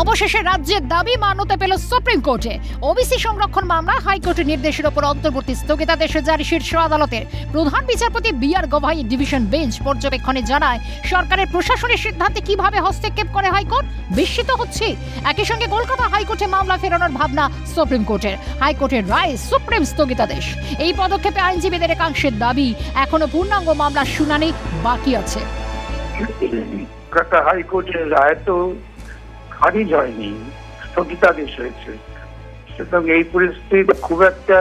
অবশেষে রাজ্যের দাবি মান্যতা পেল সুপ্রিম কোর্টে। ওবিসি সংরক্ষণ মামলা হাইকোর্টের নির্দেশের উপর অন্তর্বর্তী স্থগিতাদেশ জারি শীর্ষ আদালতের। প্রধান বিচারপতি বি.আর. গভাই ডিভিশন বেঞ্চ পর্যবেক্ষণে জানায়, সরকারের প্রশাসনের সিদ্ধান্তে কিভাবে হস্তক্ষেপ করে হাইকোর্ট বিস্মিত হচ্ছে। একই সঙ্গে কলকাতা হাইকোর্টে মামলা ফেরানোর ভাবনা সুপ্রিম কোর্টের। হাইকোর্টের রায় সুপ্রিম স্থগিতাদেশ। এই পদক্ষেপে আইনজীবীদের একাংশের দাবি, এখনো পূর্ণাঙ্গ মামলার শুনানি বাকি আছে। হাইকোর্টের রায় তো খারিজ হয়নি, স্থগিতাদেশ হয়েছে। সুতরাং এই পরিস্থিতি খুব একটা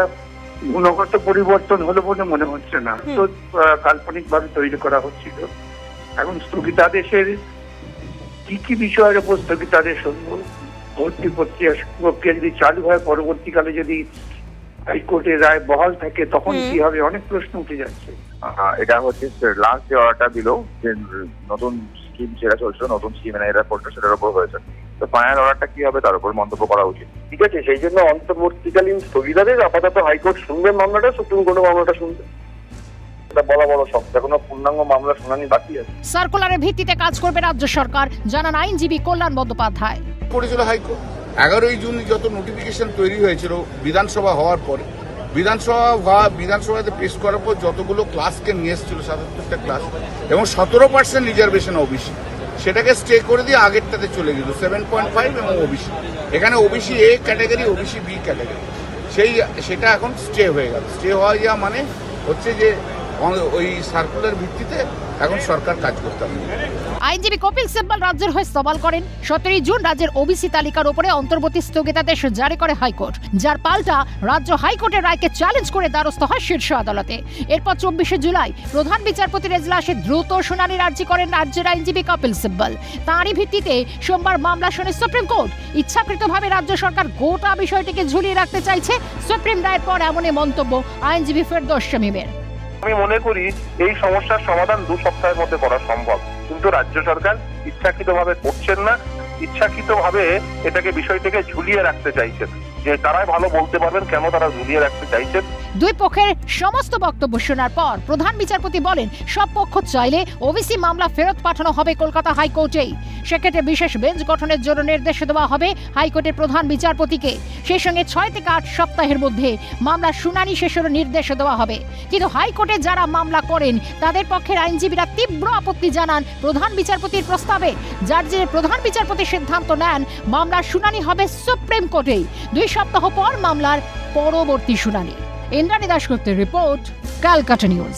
গুণগত পরিবর্তন হলো বলে মনে হচ্ছে না। তো কাল্পনিক ভাবে তৈরি করা হচ্ছিল। এখন স্থগিতাদেশের কি কি বিষয়ের উপর স্থগিতাদেশ হলো, ভর্তি প্রক্রিয়া যদি চালু হয়, পরবর্তীকালে যদি হাইকোর্টের রায় বহাল থাকে তখন কি হবে, অনেক প্রশ্ন উঠে যাচ্ছে। এটা হচ্ছে লাস্ট যে অর্ডারটা দিল, যে নতুন স্কিম যেটা চলছে, নতুন স্কিম এরা করছে, সেটার উপর হয়েছে। তো ফাইনাল অর্ডারটা কি হবে তার উপর মন্তব্য করা উচিত। ঠিক আছে, সেই জন্য অন্তর্বর্তীকালীন স্থগিতাদেশ আপাতত হাইকোর্ট শুনবে মামলাটা, সুপ্রিম কোর্টে মামলাটা শুনবে। এটা বলা বড় শব্দ, এখনো পূর্ণাঙ্গ মামলা শুনানি বাকি আছে। সার্কুলারের ভিত্তিতে কাজ করবে রাজ্য সরকার, জানান আইনজীবী কল্যাণ বন্দ্যোপাধ্যায়। করেছিল হাইকোর্ট 11ই জুন যত নোটিফিকেশন তৈরি হয়েছিল বিধানসভা হওয়ার পরে, বিধানসভাতে পেশ করার পর যতগুলো ক্লাসকে নিয়ে এসেছিল, 77টা ক্লাস এবং 17% রিজার্ভেশন ওবিসি, সেটাকে স্টে করে দিয়ে আগেরটাতে চলে গেল 7.5 এবং ওবিসি। এখানে OBC A category, OBC B category, সেটা এখন স্টে হয়ে গেল। স্টে হওয়া যাওয়া মানে হচ্ছে যে ওই সার্কুলার ভিত্তিতে এখন সরকার কাজ করতে হবে। আইনজীবী কপিল সিব্বল রাজ্যের হয়ে সওয়াল করেন, 17 জুন রাজ্যের ওবিসি তালিকার উপরে অন্তর্বর্তী স্থগিতাদেশ জারি করে হাইকোর্ট, যার পাল্টা রাজ্য হাইকোর্টের রায়কে চ্যালেঞ্জ করে দ্বারস্থ হয় শীর্ষ আদালতে। এরপর 24 জুলাই প্রধান বিচারপতির এজলাসে দ্রুত শুনানির আর্জি করেন রাজ্যের আইনজীবী কপিল সিব্বল। তাঁরই ভিত্তিতে সোমবার মামলা শুনে সুপ্রিম কোর্ট। ইচ্ছাকৃতভাবে রাজ্য সরকার গোটা বিষয়টিকে ঝুলিয়ে রাখতে চাইছে। সুপ্রিম রায়ের পর এমনই মন্তব্য আইনজীবী ফেরদৌস শামীমের। আমি মনে করি এই সমস্যার সমাধান 2 সপ্তাহের মধ্যে করা সম্ভব, কিন্তু রাজ্য সরকার ইচ্ছাকৃতভাবে করছেন না। ইচ্ছাকৃতভাবে এটাকে বিষয়টাকে ঝুলিয়ে রাখতে চাইছেন, যে তারাই ভালো বলতে পারবেন কেন তারা ঝুলিয়ে রাখতে চাইছেন। দুই পক্ষের সমস্ত বক্তব্য শোনার পর প্রধান বিচারপতি বলেন, সব পক্ষ চাইলে ওবিসি মামলা ফেরত পাঠানো হবে কলকাতা হাইকোর্টেই। সেক্ষেত্রে বিশেষ বেঞ্চ গঠনের জন্য নির্দেশ দেওয়া হবে হাইকোর্টের প্রধান বিচারপতিকে। সেই সঙ্গে 6 থেকে 8 সপ্তাহের মধ্যে মামলার শুনানি শেষের নির্দেশ দেওয়া হবে। কিন্তু হাইকোর্টে যারা মামলা করেন তাদের পক্ষের আইনজীবীরা তীব্র আপত্তি জানান প্রধান বিচারপতির প্রস্তাবে, যার জেরে প্রধান বিচারপতি সিদ্ধান্ত নেন মামলার শুনানি হবে সুপ্রিম কোর্টেই। 2 সপ্তাহ পর মামলার পরবর্তী শুনানি। ইন্দ্রাণী দাশগুপ্তের রিপোর্ট, ক্যালকাটা নিউজ।